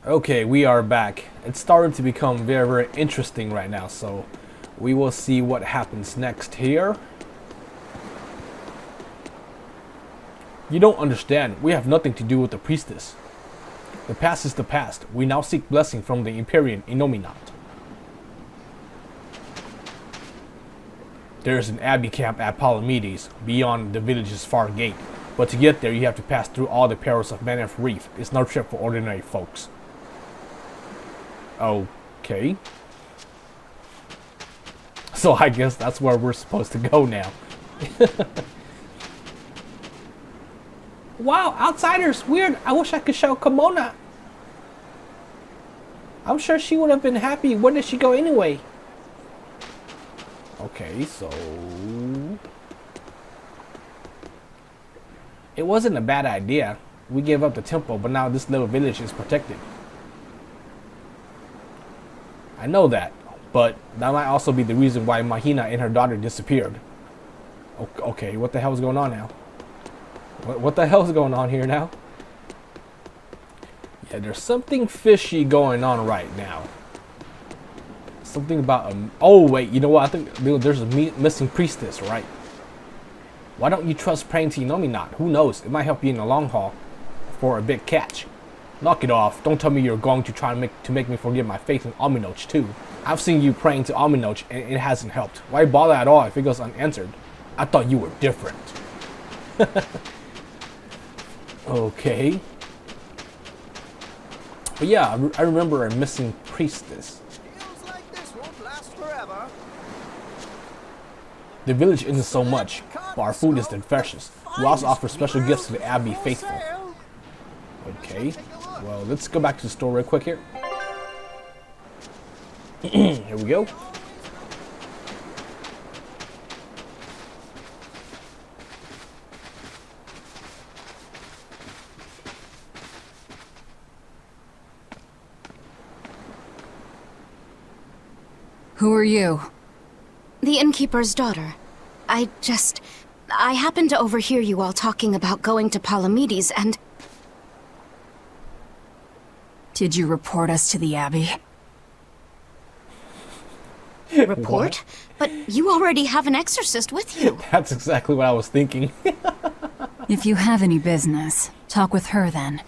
Okay, we are back. It's starting to become very, very interesting right now, so we will see what happens next here. You don't understand. We have nothing to do with the priestess. The past is the past. We now seek blessing from the Empyrean Innominat. There is an abbey camp at Palamedes, beyond the village's far gate. But to get there, you have to pass through all the perils of Manaf Reef. It's no trip for ordinary folks. Okay. So I guess that's where we're supposed to go now. Wow, outsiders, weird. I wish I could show Kimona. I'm sure she would have been happy. Where did she go anyway? Okay, so... It wasn't a bad idea. We gave up the temple, but now this little village is protected. I know that, but that might also be the reason why Mahina and her daughter disappeared. Okay, what the hell is going on now? What the hell is going on here now? Yeah, there's something fishy going on right now. Something about oh wait, you know what? I think there's a missing priestess, right? Why don't you trust praying to Innominat? Who knows? It might help you in the long haul for a big catch. Knock it off. Don't tell me you're going to try to make me forget my faith in Aminoch too. I've seen you praying to Aminoch and it hasn't helped. Why bother at all if it goes unanswered? I thought you were different. Okay. But yeah, I remember a missing priestess. Feels like this won't last forever. The village isn't so much, but our food is infectious. We also offer special gifts to the Abbey faithful. Okay, well, let's go back to the store real quick here. Here we go. Who are you? The innkeeper's daughter. I happened to overhear you all talking about going to Palamedes and... Did you report us to the Abbey? Report? But you already have an exorcist with you. That's exactly what I was thinking. If you have any business, talk with her then.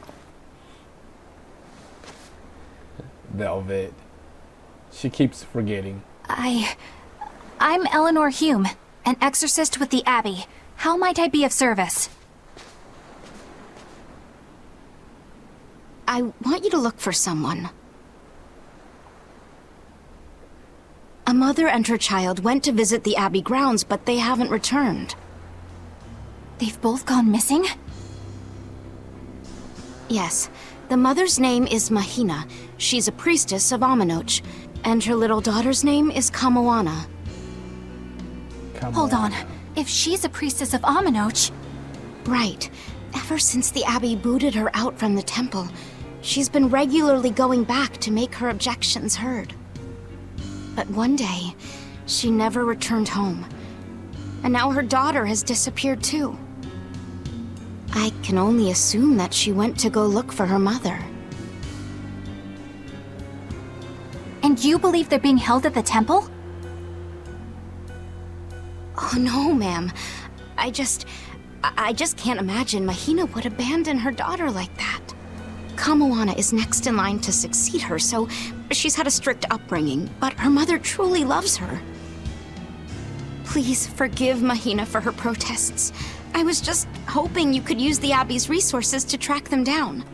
Velvet. She keeps forgetting. I'm Eleanor Hume, an exorcist with the Abbey. How might I be of service? I want you to look for someone. A mother and her child went to visit the Abbey grounds, but they haven't returned. They've both gone missing? Yes. The mother's name is Mahina. She's a priestess of Aminoch. And her little daughter's name is Kamoana. Hold on. If she's a priestess of Aminoch... Right. Ever since the Abbey booted her out from the temple, she's been regularly going back to make her objections heard. But one day, she never returned home. And now her daughter has disappeared too. I can only assume that she went to go look for her mother. And you believe they're being held at the temple? Oh no, ma'am. I just can't imagine Mahina would abandon her daughter like that. Kamoana is next in line to succeed her, so she's had a strict upbringing, but her mother truly loves her. Please forgive Mahina for her protests. I was just hoping you could use the Abbey's resources to track them down.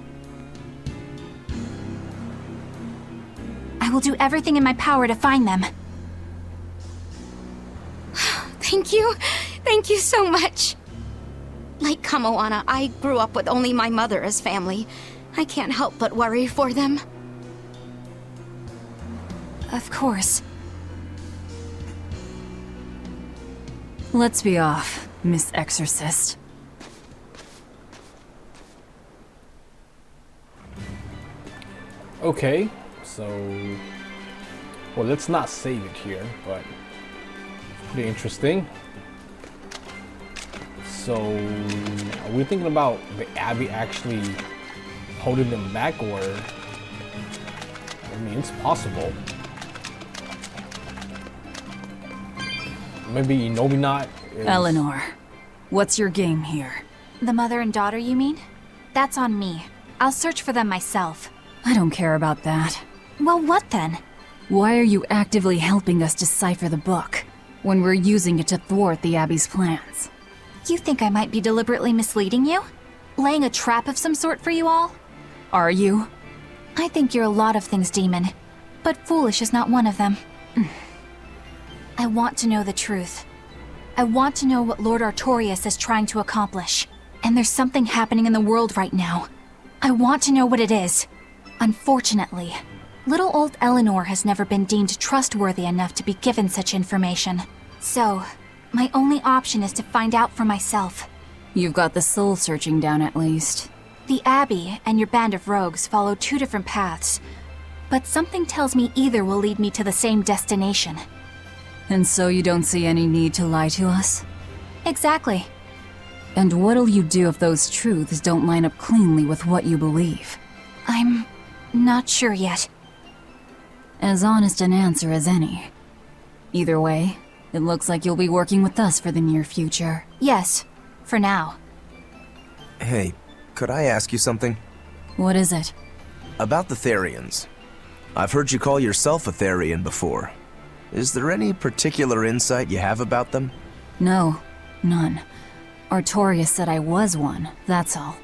I will do everything in my power to find them. Thank you. Thank you so much. Like Kamoana, I grew up with only my mother as family. I can't help but worry for them. Of course. Let's be off, Miss Exorcist. Okay, so... Well, let's not save it here, but... Pretty interesting. So... Are we thinking about the Abbey actually holding them back, or... I mean, it's possible. Maybe Inominat is... Eleanor, what's your game here? The mother and daughter, you mean? That's on me. I'll search for them myself. I don't care about that. Well, what then? Why are you actively helping us decipher the book when we're using it to thwart the Abbey's plans? You think I might be deliberately misleading you? Laying a trap of some sort for you all? Are you? I think you're a lot of things, Demon. But foolish is not one of them. I want to know the truth. I want to know what Lord Artorias is trying to accomplish. And there's something happening in the world right now. I want to know what it is. Unfortunately, little old Eleanor has never been deemed trustworthy enough to be given such information. So, my only option is to find out for myself. You've got the soul searching down at least. The Abbey and your band of rogues follow two different paths, but something tells me either will lead me to the same destination. And so you don't see any need to lie to us? Exactly. And what'll you do if those truths don't line up cleanly with what you believe? I'm not sure yet. As honest an answer as any. Either way, it looks like you'll be working with us for the near future. Yes, for now. Hey, could I ask you something? What is it? About the Therians. I've heard you call yourself a Therian before. Is there any particular insight you have about them? No, none. Artorias said I was one, that's all.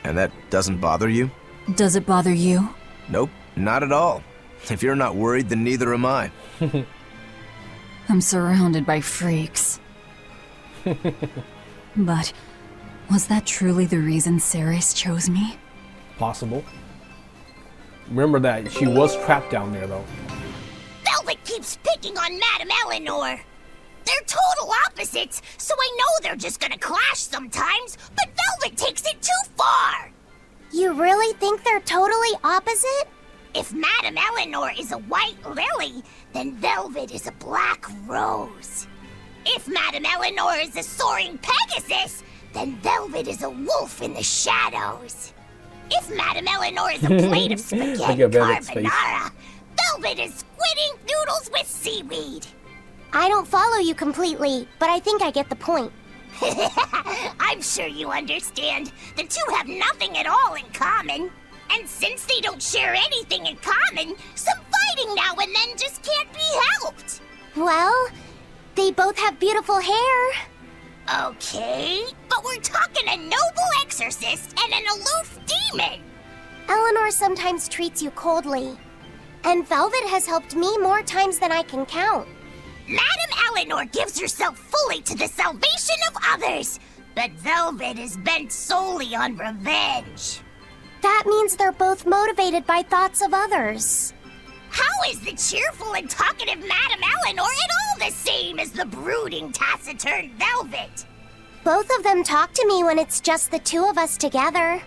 And that doesn't bother you? Does it bother you? Nope, not at all. If you're not worried, then neither am I. I'm surrounded by freaks. But was that truly the reason Ceres chose me? Possible. Remember that she was trapped down there, though. Velvet keeps picking on Madame Eleanor. They're total opposites, so I know they're just gonna clash sometimes, but Velvet takes it too far. You really think they're totally opposite? If Madame Eleanor is a white lily, then Velvet is a black rose. If Madame Eleanor is a soaring Pegasus, then Velvet is a wolf in the shadows. If Madame Eleanor is a plate of spaghetti carbonara, Velvet is squid ink noodles with seaweed. I don't follow you completely, but I think I get the point. I'm sure you understand. The two have nothing at all in common. And since they don't share anything in common, some fighting now and then just can't be helped. Well, they both have beautiful hair. Okay, but we're talking a noble exorcist and an aloof demon. Eleanor sometimes treats you coldly, and Velvet has helped me more times than I can count. Madame Eleanor gives herself fully to the salvation of others, but Velvet is bent solely on revenge. That means they're both motivated by thoughts of others. How is the cheerful and talkative Madame Eleanor at all the same as the brooding, taciturn Velvet? Both of them talk to me when it's just the two of us together.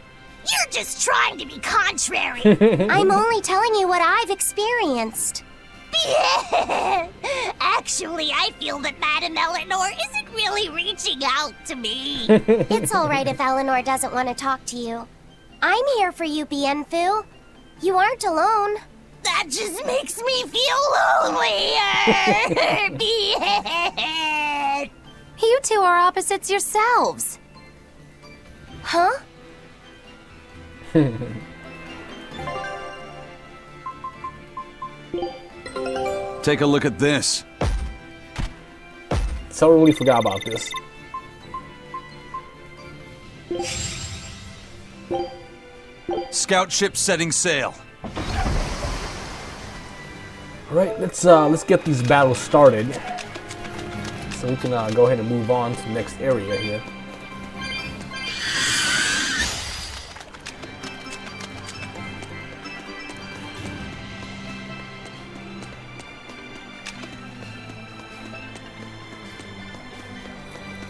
You're just trying to be contrary. I'm only telling you what I've experienced. Actually, I feel that Madame Eleanor isn't really reaching out to me. It's all right if Eleanor doesn't want to talk to you. I'm here for you, Bienfu. You aren't alone. That just makes me feel lonelier. Bien. You two are opposites yourselves. Huh? Take a look at this. Totally forgot about this. Scout ship setting sail. All right, let's get these battles started, so we can go ahead and move on to the next area here.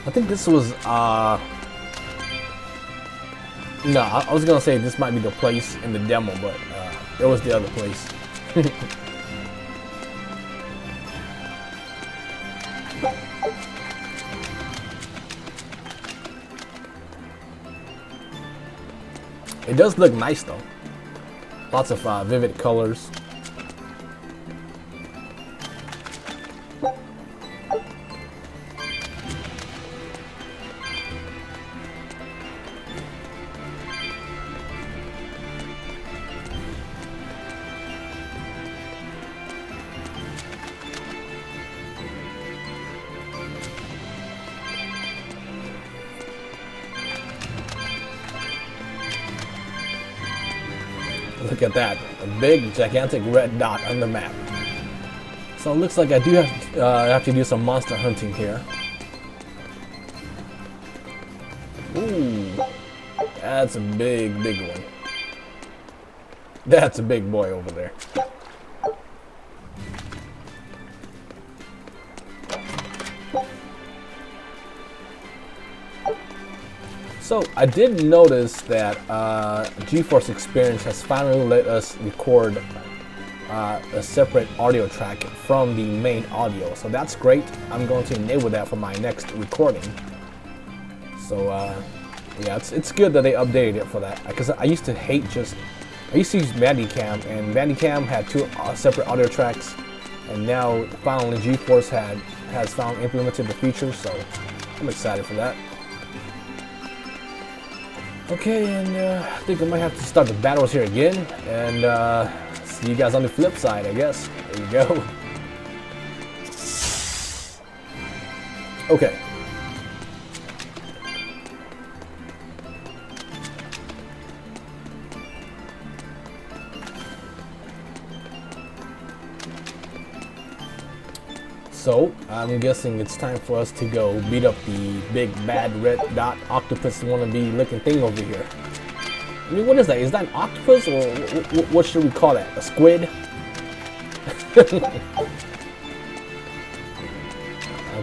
I think this was no, I was gonna say this might be the place in the demo, but it was the other place. It does look nice though. Lots of vivid colors. look at that. A big, gigantic red dot on the map. So it looks like I do have to do some monster hunting here. Ooh, that's a big one. That's a big boy over there. So I did notice that GeForce Experience has finally let us record a separate audio track from the main audio. So that's great. I'm going to enable that for my next recording. So yeah, it's good that they updated it for that, because I used to use Bandicam, and Bandicam had two separate audio tracks, and now finally GeForce has implemented the feature, so I'm excited for that. Okay, and I think I might have to start the battles here again, and see you guys on the flip side, I guess. There you go. Okay. So, I'm guessing it's time for us to go beat up the big bad red dot octopus wannabe looking thing over here. I mean, what is that? Is that an octopus, or what should we call that? A squid? A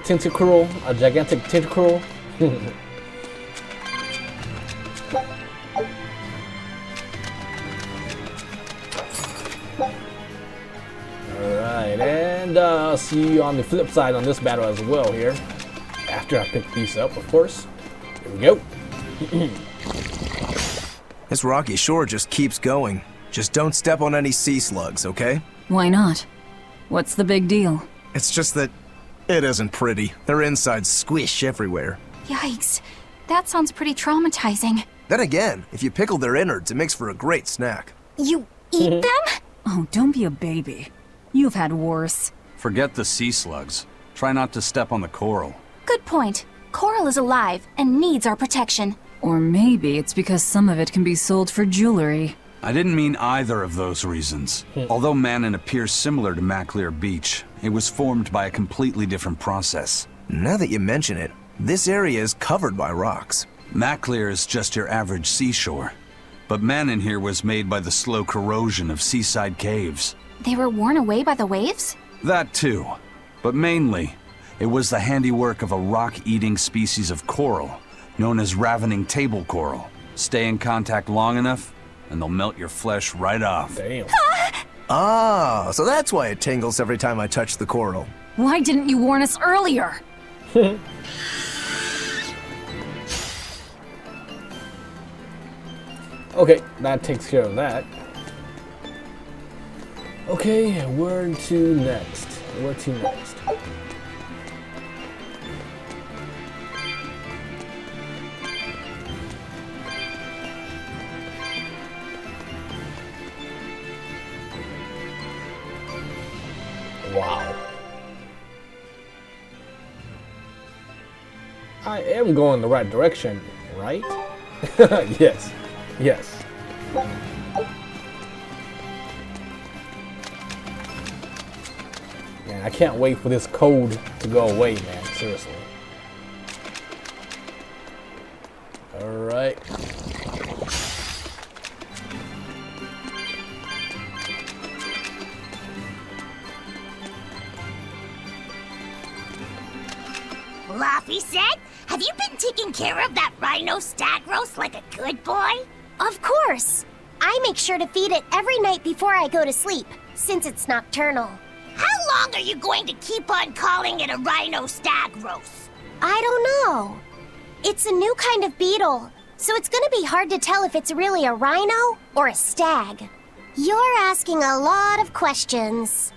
tentacruel? A gigantic tentacruel? Alright, and I'll see you on the flip side on this battle as well here. After I pick these up, of course. Here we go. This rocky shore just keeps going. Just don't step on any sea slugs, okay? Why not? What's the big deal? It's just that it isn't pretty. Their insides squish everywhere. Yikes. That sounds pretty traumatizing. Then again, if you pickle their innards, it makes for a great snack. You eat them? Oh, don't be a baby. You've had worse. Forget the sea slugs. Try not to step on the coral. Good point. Coral is alive and needs our protection. Or maybe it's because some of it can be sold for jewelry. I didn't mean either of those reasons. Although Manon appears similar to Maclear Beach, it was formed by a completely different process. Now that you mention it, this area is covered by rocks. Maclear is just your average seashore, but Manon here was made by the slow corrosion of seaside caves. They were worn away by the waves? That too, but mainly, it was the handiwork of a rock-eating species of coral, known as ravening table coral. Stay in contact long enough, and they'll melt your flesh right off. Damn. Ah, so that's why it tingles every time I touch the coral. Why didn't you warn us earlier? Okay, that takes care of that. Okay, where to next? Where to next? Wow. I am going the right direction, right? Yes. Yes. Man, I can't wait for this code to go away, man. Seriously. Alright. Laffy said, have you been taking care of that rhino stag roast like a good boy? Of course. I make sure to feed it every night before I go to sleep, since it's nocturnal. How long are you going to keep on calling it a rhino stag roast? I don't know. It's a new kind of beetle, so it's gonna be hard to tell if it's really a rhino or a stag. You're asking a lot of questions.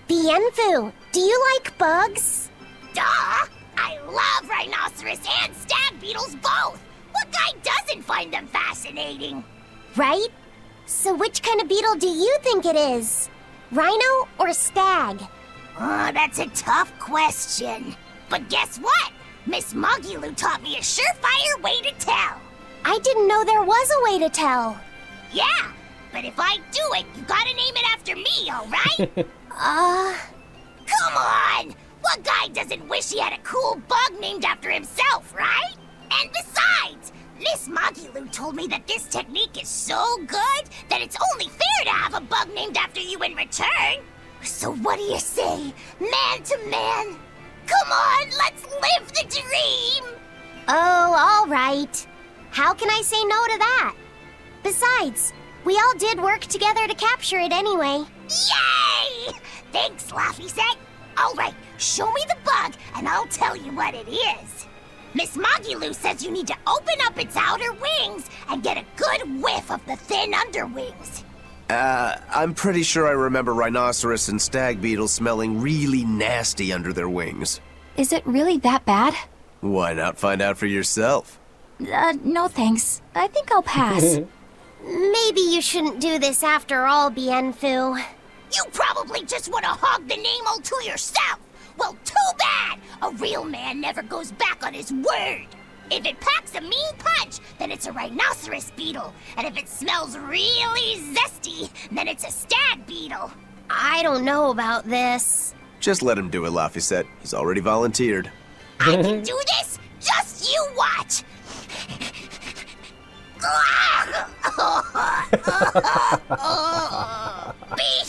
Bienfu, do you like bugs? Duh! I love rhinoceros and stag beetles both! What guy doesn't find them fascinating? Right? So which kind of beetle do you think it is? Rhino or stag? Oh, that's a tough question. But guess what? Miss Mogulu taught me a surefire way to tell. I didn't know there was a way to tell. Yeah, but if I do it, you gotta name it after me, alright? Come on! What guy doesn't wish he had a cool bug named after himself, right? And besides, Miss Magilu told me that this technique is so good that it's only fair to have a bug named after you in return. So what do you say, man to man? Come on, let's live the dream! Oh, all right. How can I say no to that? Besides, we all did work together to capture it anyway. Yay! Thanks, Laffy Set. All right, show me the bug and I'll tell you what it is. Miss Magilu says you need to open up its outer wings and get a good whiff of the thin underwings. I'm pretty sure I remember rhinoceros and stag beetles smelling really nasty under their wings. Is it really that bad? Why not find out for yourself? No thanks. I think I'll pass. Maybe you shouldn't do this after all, Bienfu. You probably just want to hog the name all to yourself. Well, too bad! A real man never goes back on his word. If it packs a mean punch, then it's a rhinoceros beetle. And if it smells really zesty, then it's a stag beetle. I don't know about this. Just let him do it, Laffy. He's already volunteered. I can do this? Just you watch!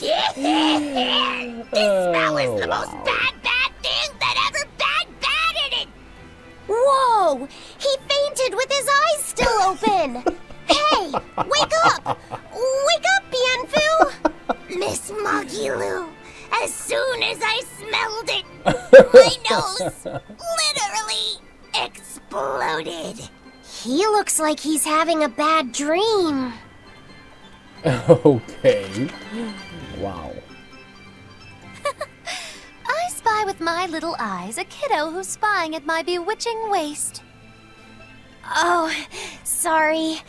This smell is the most bad thing that ever badded it! Whoa! He fainted with his eyes still open! Hey! Wake up! Wake up, Bienfu! Miss Magilu, as soon as I smelled it, my nose literally exploded. He looks like he's having a bad dream. Okay. Wow. I spy with my little eyes a kiddo who's spying at my bewitching waist. Oh, sorry.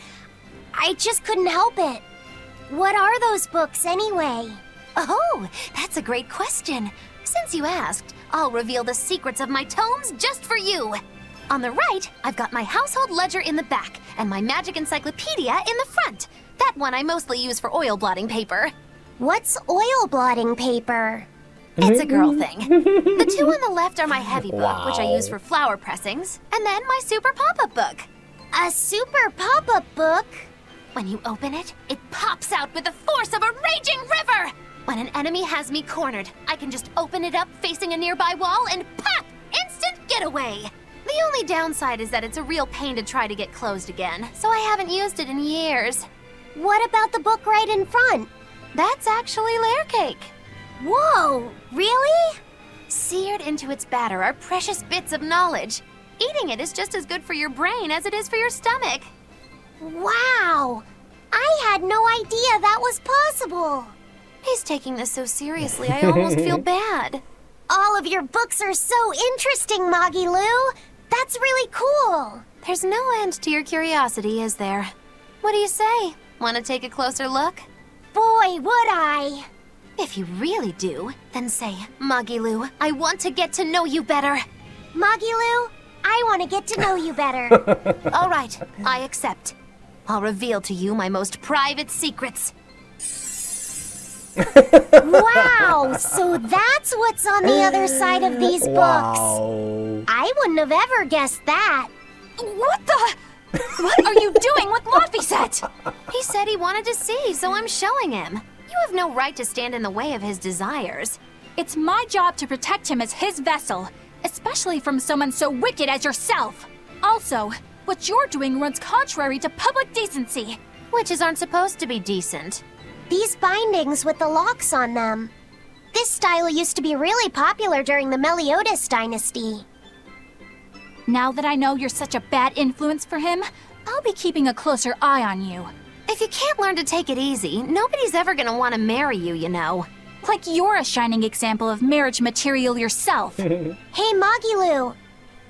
I just couldn't help it. What are those books anyway? Oh, that's a great question. Since you asked, I'll reveal the secrets of my tomes just for you. On the right, I've got my household ledger in the back and my magic encyclopedia in the front. That one I mostly use for oil blotting paper. What's oil blotting paper? It's a girl thing. The two on the left are my heavy book, which I use for flower pressings, and then my super pop-up book. A super pop-up book? When you open it, it pops out with the force of a raging river! When an enemy has me cornered, I can just open it up facing a nearby wall and pop! Instant getaway! The only downside is that it's a real pain to try to get closed again, so I haven't used it in years. What about the book right in front? That's actually layer cake. Whoa, really? Seared into its batter are precious bits of knowledge. Eating it is just as good for your brain as it is for your stomach. Wow! I had no idea that was possible. He's taking this so seriously, I almost feel bad. All of your books are so interesting, Magilu. That's really cool. There's no end to your curiosity, is there? What do you say? Want to take a closer look? Boy, would I. If you really do, then say, Magilu, I want to get to know you better. Magilu, I want to get to know you better. All right, I accept. I'll reveal to you my most private secrets. Wow, so that's what's on the other side of these books. I wouldn't have ever guessed that. What the? What are you doing with Laffy? He said he wanted to see, so I'm showing him. You have no right to stand in the way of his desires. It's my job to protect him as his vessel, especially from someone so wicked as yourself. Also, what you're doing runs contrary to public decency. Witches aren't supposed to be decent. These bindings with the locks on them. This style used to be really popular during the Meliodas dynasty. Now that I know you're such a bad influence for him, I'll be keeping a closer eye on you. If you can't learn to take it easy, nobody's ever gonna want to marry you, you know. Like you're a shining example of marriage material yourself. Hey, Magilu,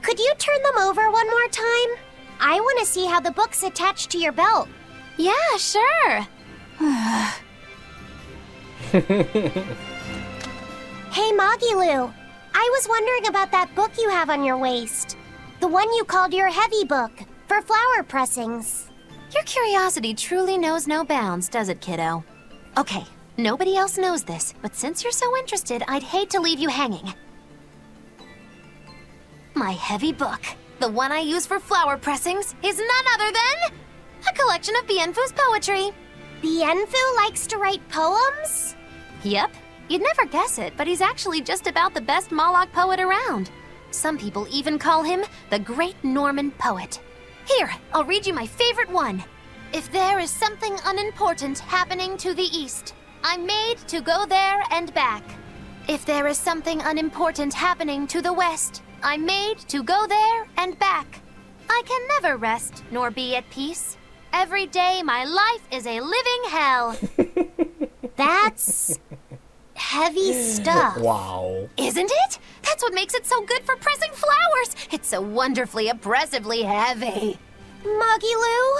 could you turn them over one more time? I want to see how the book's attached to your belt. Yeah, sure. Hey, Magilu, I was wondering about that book you have on your waist. The one you called your heavy book, for flower pressings. You're curiosity truly knows no bounds, does it, kiddo? Okay, nobody else knows this, but since you're so interested, I'd hate to leave you hanging. My heavy book, the one I use for flower pressings, is none other than a collection of Bienfu's poetry. Bienfu likes to write poems? Yep. You'd never guess it, but he's actually just about the best Moloch poet around. Some people even call him the Great Norman Poet. Here, I'll read you my favorite one. If there is something unimportant happening to the east, I'm made to go there and back. If there is something unimportant happening to the west, I'm made to go there and back. I can never rest nor be at peace. Every day my life is a living hell. That's heavy stuff. Wow. Isn't it? That's what makes it so good for pressing flowers. It's so wonderfully oppressively heavy. Moggy Lou,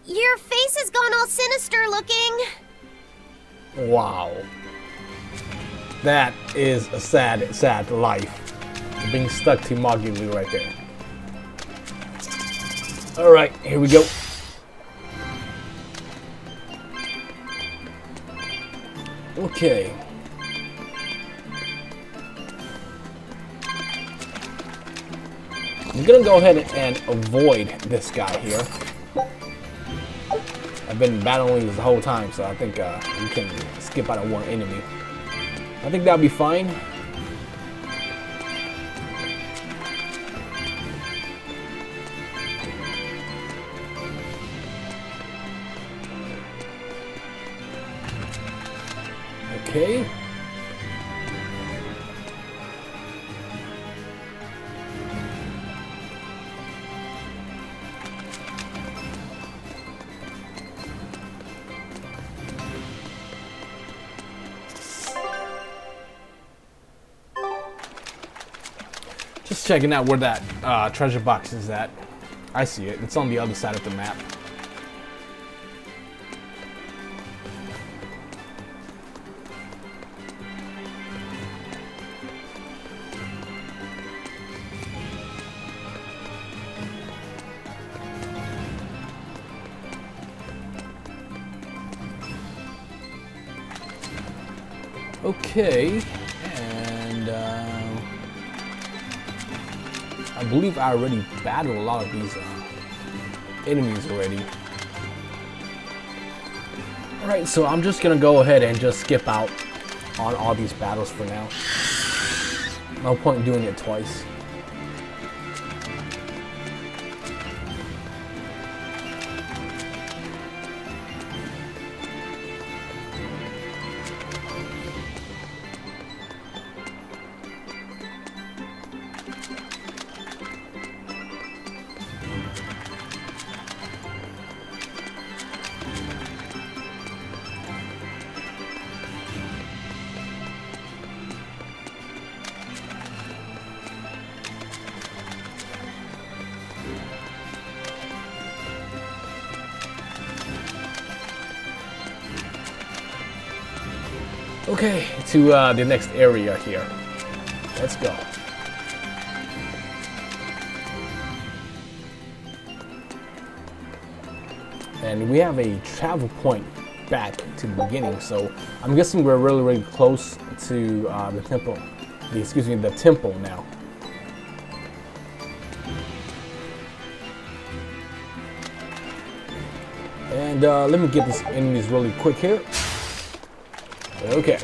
your face has gone all sinister looking. Wow. That is a sad, sad life. Being stuck to Moggy right there. Alright, here we go. Okay. I'm gonna go ahead and avoid this guy here. I've been battling this the whole time, so I think we can skip out on one enemy. I think that'll be fine. Okay. Just checking out where that treasure box is at. I see it. It's on the other side of the map. Okay, and I believe I already battled a lot of these enemies already. Alright, so I'm just gonna go ahead and just skip out on all these battles for now. No point in doing it twice. Okay, to the next area here. Let's go. And we have a travel point back to the beginning, so I'm guessing we're really, really close to the temple. The temple now. And let me get these enemies really quick here. Okay.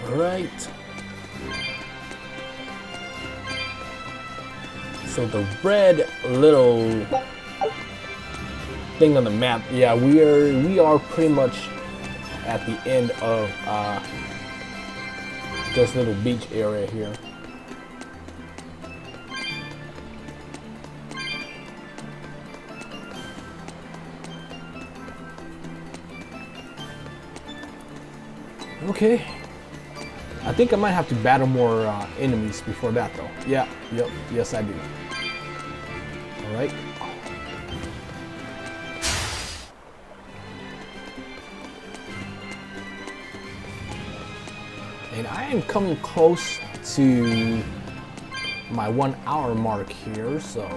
Alright. So the red little thing on the map, yeah, we are pretty much at the end of this little beach area here. Okay, I think I might have to battle more enemies before that though. Yeah, yep, yes I do. Alright. And I am coming close to my 1 hour mark here, so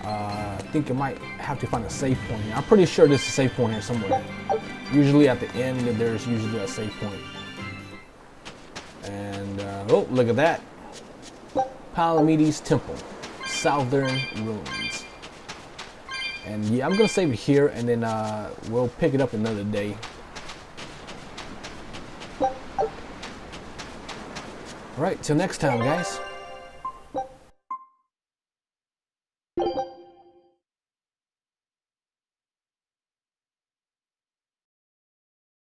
I think I might have to find a save point here. I'm pretty sure there's a save point here somewhere. Usually at the end, there's usually a save point. And oh, look at that. Palamedes Temple, Southern Ruins. And yeah, I'm gonna save it here, and then we'll pick it up another day. Alright, till next time, guys.